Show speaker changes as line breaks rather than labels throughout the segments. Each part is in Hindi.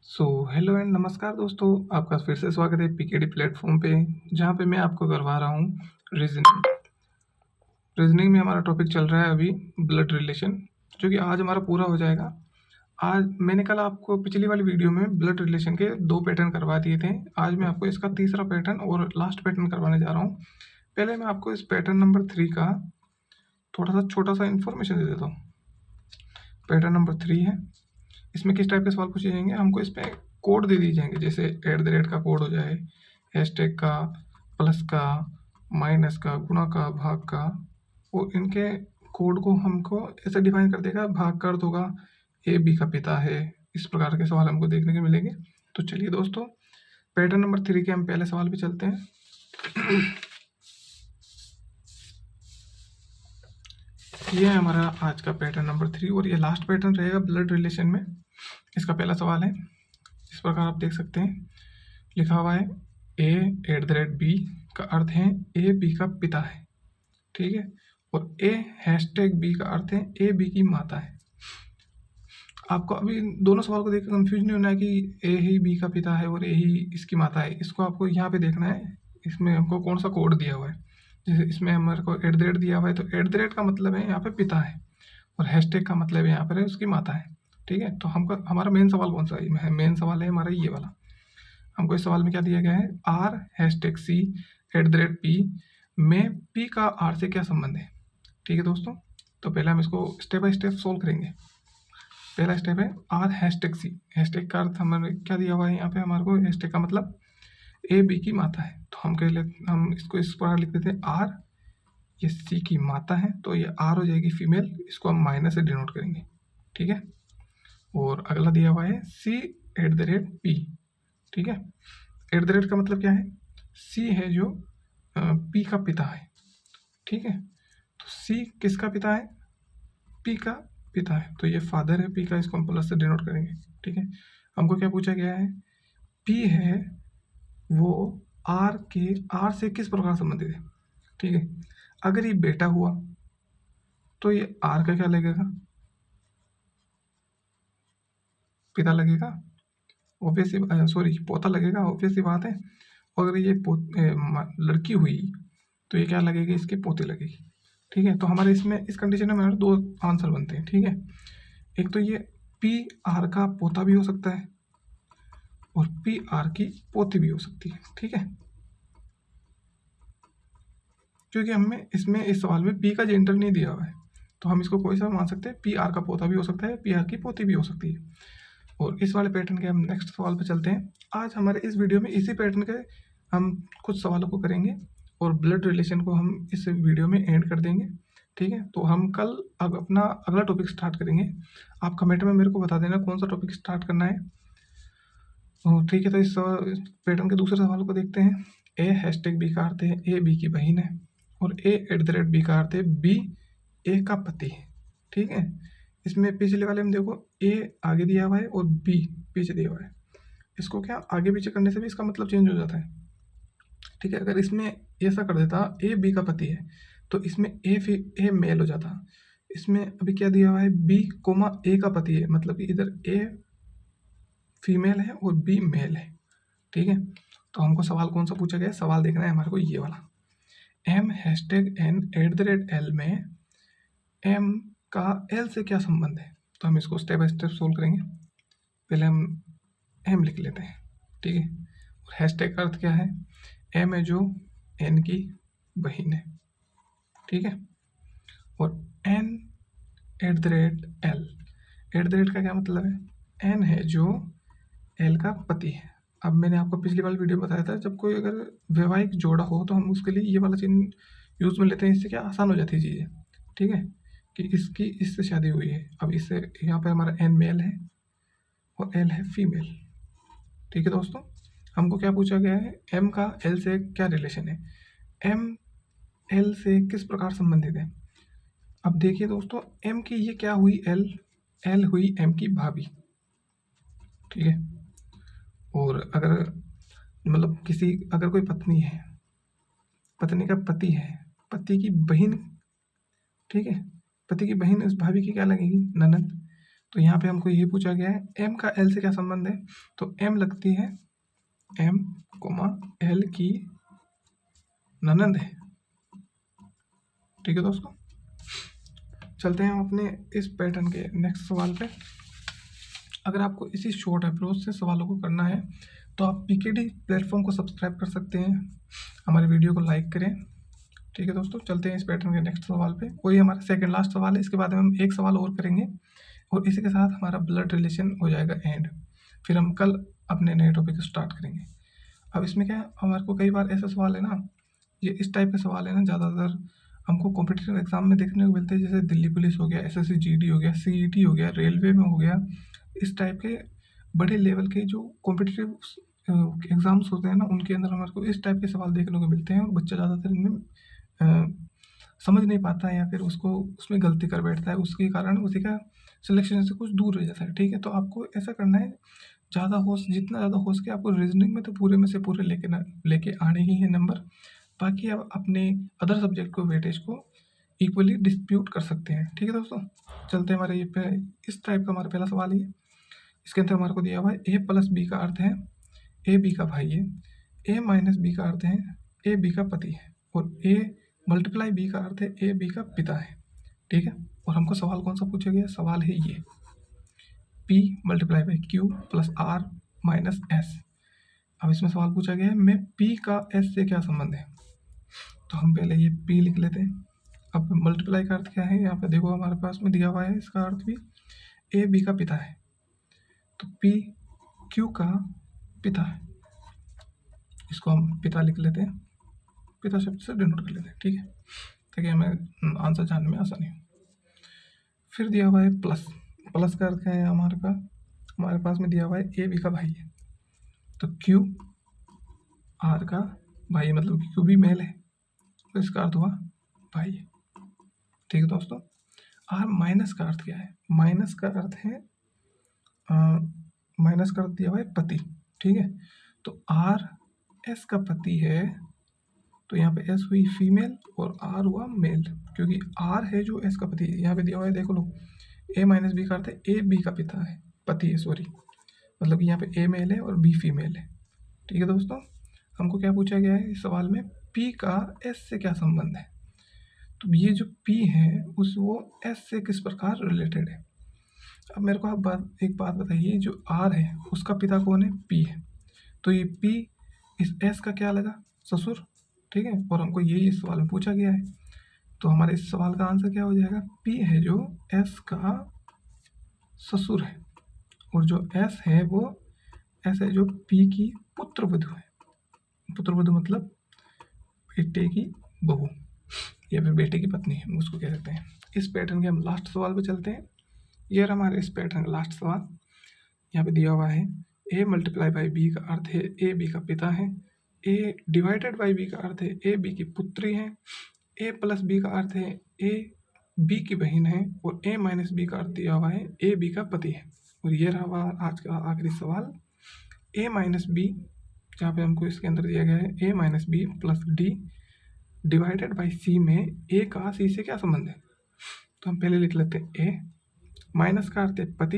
हेलो एंड नमस्कार दोस्तों, आपका फिर से स्वागत है पीकेडी प्लेटफॉर्म पे, जहाँ पे मैं आपको करवा रहा हूँ रीजनिंग। रीजनिंग में हमारा टॉपिक चल रहा है अभी ब्लड रिलेशन, जो कि आज हमारा पूरा हो जाएगा। आज मैंने कल आपको पिछली वाली वीडियो में ब्लड रिलेशन के 2 पैटर्न करवा दिए थे। आज मैं आपको इसका तीसरा पैटर्न और लास्ट पैटर्न करवाने जा रहा हूँ। पहले मैं आपको इस पैटर्न नंबर 3 का थोड़ा सा छोटा सा इन्फॉर्मेशन दे देता हूँ। पैटर्न नंबर 3 है। इसमें किस टाइप के सवाल पूछे जाएंगे, हमको इस पर कोड दे दिए जाएंगे, जैसे @ का कोड हो जाए, हैशटैग का, प्लस का, माइनस का, गुणा का, भाग का। वो इनके कोड को हमको ऐसे डिफाइन कर देगा। भाग का अर्थ होगा ए बी का पिता है। इस प्रकार के सवाल हमको देखने को मिलेंगे। तो चलिए दोस्तों, पैटर्न नंबर 3 के हम पहले सवाल पे चलते हैं। ये है हमारा आज का पैटर्न नंबर 3 और ये लास्ट पैटर्न रहेगा ब्लड रिलेशन में। इसका पहला सवाल है, इस प्रकार आप देख सकते हैं, लिखा हुआ है A@B का अर्थ है ए बी का पिता है, ठीक है। और A#B का अर्थ है ए बी की माता है। आपको अभी दोनों सवाल को देखकर कंफ्यूज नहीं होना है कि ए ही बी का पिता है और ए ही इसकी माता है। इसको आपको यहाँ पे देखना है, इसमें हमको कौन सा कोड दिया हुआ है। जैसे इसमें हमारे को @ दिया हुआ है, तो @ का मतलब है यहाँ पे पिता है, और हैशटैग का मतलब यहाँ पर है उसकी माता है, ठीक है। तो हमको हमारा मेन सवाल कौन सा है? मेन सवाल है हमारा ये वाला। हमको इस सवाल में क्या दिया गया है, R#C @P में P का R से क्या संबंध है, ठीक है दोस्तों। तो पहले हम इसको स्टेप बाय स्टेप सोल्व करेंगे। पहला स्टेप है R#C। हैशटैग का अर्थ हमारे क्या दिया हुआ है यहाँ पे, हमारे को हैशटैग का मतलब ए बी की माता है। तो हम इसको इस प्रकार लिख देते हैं R, ये C की माता है, तो ये R हो जाएगी फीमेल। इसको हम माइनस से डिनोट करेंगे, ठीक है। और अगला दिया हुआ है C@P, ठीक है। @ का मतलब क्या है, C है जो P का पिता है, ठीक है। तो C किसका पिता है? P का पिता है, तो ये फादर है P का, इसको हम प्लस से डिनोट करेंगे, ठीक है। हमको क्या पूछा गया है, P है वो R से किस प्रकार संबंधित है, ठीक है। अगर ये बेटा हुआ तो ये R का क्या लगेगा, पिता लगेगा, पोता लगेगा, ऑब्वियस सी बात है। अगर ये लड़की हुई तो ये क्या लगेगी, इसकी पोती लगेगी, ठीक है। तो हमारे इसमें इस कंडीशन में हमारे 2 आंसर बनते हैं, ठीक है। एक तो ये PR का पोता भी हो सकता है और PR की पोती भी हो सकती है, ठीक है। क्योंकि हमें इसमें इस सवाल में P का जेंडर नहीं दिया हुआ है, तो हम इसको कोई सा मान सकते हैं, PR का पोता भी हो सकता है, PR की पोती भी हो सकती है। और इस वाले पैटर्न के हम नेक्स्ट सवाल पर चलते हैं। आज हमारे इस वीडियो में इसी पैटर्न के हम कुछ सवालों को करेंगे और ब्लड रिलेशन को हम इस वीडियो में एंड कर देंगे, ठीक है। तो हम कल अब अपना अगला टॉपिक स्टार्ट करेंगे। आप कमेंट में मेरे को बता देना कौन सा टॉपिक स्टार्ट करना है, ठीक है। तो इस पैटर्न के दूसरे सवाल को देखते हैं। A#B का अर्थ है ए बी की बहन है, और A@B का अर्थ है बी ए का पति है, ठीक है। इसमें पिछले वाले में देखो ए आगे दिया हुआ है और बी पीछे दिया हुआ है। इसको क्या आगे पीछे करने से भी इसका मतलब चेंज हो जाता है, ठीक है। अगर इसमें ऐसा कर देता ए बी का पति है, तो इसमें ए मेल हो जाता। इसमें अभी क्या दिया हुआ है, B, A का पति है, मतलब कि इधर ए फीमेल है और बी मेल है, ठीक है। तो हमको सवाल कौन सा पूछा गया, सवाल देखना है हमारे को ये वाला। M#N @L में M का L से क्या संबंध है। तो हम इसको स्टेप बाय स्टेप सोल्व करेंगे। पहले हम M लिख लेते हैं, ठीक है। और हैशटैग का अर्थ क्या है, M है जो N की बहन है, ठीक है। और N @L, @ का क्या मतलब है, N है जो L का पति है। अब मैंने आपको पिछली वाली वीडियो बताया था, जब कोई अगर वैवाहिक जोड़ा हो तो हम उसके लिए ये वाला चिन्ह यूज़ में लेते हैं। इससे क्या आसान हो जाती है चीज़ें, ठीक है। कि इसकी इससे शादी हुई है, अब इससे यहाँ पे हमारा N मेल है और L है फीमेल, ठीक है दोस्तों। हमको क्या पूछा गया है, M का L से क्या रिलेशन है, M L से किस प्रकार संबंधित है। अब देखिए दोस्तों, M की ये क्या हुई, L हुई M की भाभी, ठीक है। और अगर मतलब अगर कोई पत्नी है, पत्नी का पति है, पति की बहन, ठीक है, पति की बहन उस भाभी की क्या लगेगी, ननद। तो यहाँ पे हमको ये पूछा गया है एम का एल से क्या संबंध है, तो एम लगती है एम कोमा एल की ननंद है। ठीक है दोस्तों, चलते हैं हम अपने इस पैटर्न के नेक्स्ट सवाल पे। अगर आपको इसी शॉर्ट अप्रोच से सवालों को करना है तो आप पीकेडी प्लेटफॉर्म को सब्सक्राइब कर सकते हैं, हमारे वीडियो को लाइक करें। ठीक है दोस्तों, चलते हैं इस पैटर्न के नेक्स्ट सवाल पे। वही हमारा सेकंड लास्ट सवाल है, इसके बाद में हम एक सवाल और करेंगे और इसी के साथ हमारा ब्लड रिलेशन हो जाएगा एंड। फिर हम कल अपने नए टॉपिक स्टार्ट करेंगे। अब इसमें क्या है, हमारे को कई बार ऐसा सवाल है ना, ये इस टाइप के सवाल है ना, ज़्यादातर हमको कॉम्पिटिटिव एग्जाम में देखने को मिलते हैं, जैसे दिल्ली पुलिस हो गया, एसएससी जीडी हो गया, सीईटी हो गया, रेलवे में हो गया। इस टाइप के बड़े लेवल के जो कॉम्पिटिटिव एग्ज़ाम्स होते हैं ना, उनके अंदर हमारे को इस टाइप के सवाल देखने को मिलते हैं और बच्चा ज़्यादातर इनमें समझ नहीं पाता है या फिर उसको उसमें गलती कर बैठता है, उसके कारण उसी का सिलेक्शन से कुछ दूर रह जाता है। ठीक है, तो आपको ऐसा करना है, जितना ज़्यादा हो सके आपको रीजनिंग में तो पूरे में से पूरे लेके आने ही है नंबर। बाकी आप अपने अदर सब्जेक्ट को वेटेज को इक्वली डिस्प्यूट कर सकते हैं। ठीक है दोस्तों, चलते हैं हमारे ये पे इस टाइप का हमारा पहला सवाल है। इसके अंदर हमारे को दिया हुआ है ए प्लस बी का अर्थ है ए बी का भाई है, ए माइनस बी का अर्थ है ए बी का पति है, और ए मल्टीप्लाई बी का अर्थ है ए बी का पिता है। ठीक है, और हमको सवाल कौन सा पूछा गया, सवाल है ये P multiply by Q plus R minus S. अब इसमें सवाल पूछा गया है मैं P का S से क्या संबंध है, तो हम पहले ये P लिख लेते हैं। अब मल्टीप्लाई का अर्थ क्या है, यहाँ पे देखो हमारे पास में दिया हुआ है, इसका अर्थ भी ए बी का पिता है, तो P Q का पिता है, इसको हम पिता लिख लेते हैं, पिता शब्द से डिनोट कर लेते हैं। ठीक है, ताकि हमें आंसर जानने में आसानी हो। फिर दिया हुआ है प्लस, प्लस का अर्थ क्या है, हमारे पास में दिया हुआ है ए बी का भाई है, तो क्यू आर का भाई, मतलब क्यू भी मेल है, तो इसका अर्थ हुआ भाई। ठीक है दोस्तों, आर माइनस का अर्थ क्या है, माइनस का अर्थ है माइनस का अर्थ दिया हुआ है पति। ठीक है, तो आर एस का पति है, तो यहाँ पे एस हुई फीमेल और आर हुआ मेल, क्योंकि आर है जो एस का पति है। यहाँ पे दिया हुआ है देखो लो, ए माइनस बी का अर्थ है ए बी का पिता है, पति है, सॉरी, मतलब कि यहाँ पे ए मेल है और बी फीमेल है। ठीक है दोस्तों, हमको क्या पूछा गया है इस सवाल में, पी का एस से क्या संबंध है, तो ये जो पी है वो एस से किस प्रकार रिलेटेड है। अब मेरे को आप एक बात बताइए, जो आर है उसका पिता कौन है, पी है, तो ये पी इस एस का क्या लगा, ससुर। ठीक है, और हमको यही इस सवाल में पूछा गया है, तो हमारे इस सवाल का आंसर क्या हो जाएगा, पी है जो एस का ससुर है, और जो एस है वो एस है जो पी की पुत्र वधू है। पुत्र वधू मतलब बेटे की बहू या फिर बेटे की पत्नी, हम उसको कह सकते हैं। इस पैटर्न के हम लास्ट सवाल पे चलते हैं। ये रहा हमारे इस पैटर्न का लास्ट सवाल। यहाँ पे दिया हुआ है ए मल्टीप्लाई बाई बी का अर्थ है ए बी का पिता है, ए डिवाइडेड बाई बी का अर्थ है ए बी की पुत्री है, ए प्लस बी का अर्थ है ए बी की बहन है, और ए माइनस बी का अर्थ दिया हुआ है ए बी का पति है। और ये रहा आज का आखिरी सवाल, ए माइनस बी, जहाँ पे हमको इसके अंदर दिया गया है A minus B plus D divided by C में ए का सी से क्या संबंध है, तो हम पहले लिख लेते हैं ए, माइनस का अर्थ है पति,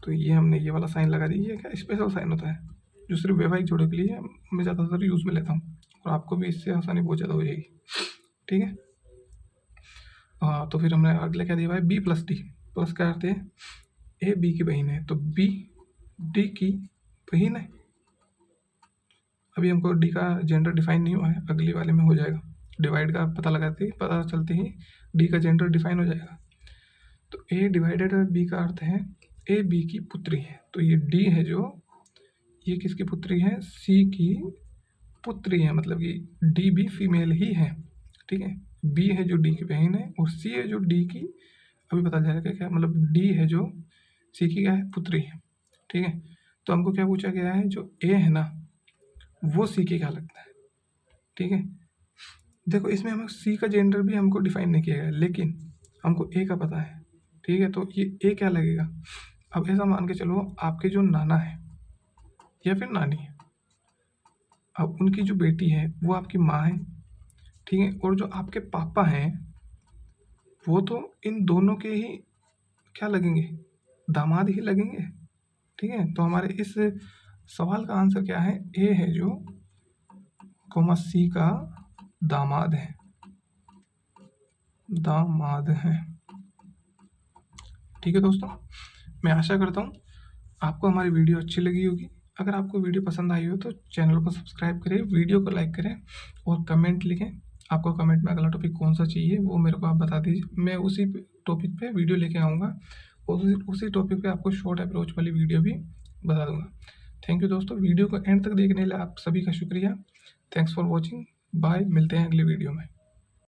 तो ये हमने ये वाला साइन लगा दिया, क्या स्पेशल साइन होता है जो सिर्फ वैवाहिक जोड़ों के लिए मैं ज़्यादातर यूज़ में लेता हूँ, और आपको भी इससे आसानी बहुत ज़्यादा हो जाएगी। ठीक है, तो फिर हमने अगले क्या दिया हुआ है बी प्लस डी, प्लस का अर्थ है ए बी की बहन है, तो बी डी की बहन है। अभी हमको डी का जेंडर डिफाइन नहीं हुआ है, अगली वाले में हो जाएगा, डिवाइड का पता चलते ही डी का जेंडर डिफाइन हो जाएगा। तो ए डिवाइडेड बाई बी का अर्थ है ए बी की पुत्री है, तो ये डी है जो ये किसकी पुत्री है, सी की पुत्री है, मतलब कि डी भी फीमेल ही है। ठीक है, बी है जो डी की बहन है और सी है जो डी की, अभी पता चलेगा क्या, मतलब डी है जो सी की क्या है, पुत्री है। ठीक है, तो हमको क्या पूछा गया है, जो ए है ना वो सी की क्या लगता है। ठीक है, देखो इसमें हमें सी का जेंडर भी हमको डिफाइन नहीं किया गया, लेकिन हमको ए का पता है। ठीक है, तो ये ए क्या लगेगा, अब ऐसा मान के चलो आपके जो नाना है या फिर नानी है, अब उनकी जो बेटी है वो आपकी माँ है। ठीक है, और जो आपके पापा हैं वो तो इन दोनों के ही क्या लगेंगे, दामाद ही लगेंगे। ठीक है, तो हमारे इस सवाल का आंसर क्या है? ए है जो कॉमा सी का दामाद है, दामाद है। ठीक है दोस्तों, मैं आशा करता हूँ आपको हमारी वीडियो अच्छी लगी होगी। अगर आपको वीडियो पसंद आई हो तो चैनल को सब्सक्राइब करें, वीडियो को लाइक करें और कमेंट लिखें। आपको कमेंट में अगला टॉपिक कौन सा चाहिए वो मेरे को आप बता दीजिए, मैं उसी टॉपिक पे वीडियो लेके आऊँगा और उसी टॉपिक पे आपको शॉर्ट अप्रोच वाली वीडियो भी बता दूँगा। थैंक यू दोस्तों, वीडियो को एंड तक देखने के लिए आप सभी का शुक्रिया। थैंक्स फॉर वॉचिंग, बाय, मिलते हैं अगली वीडियो में।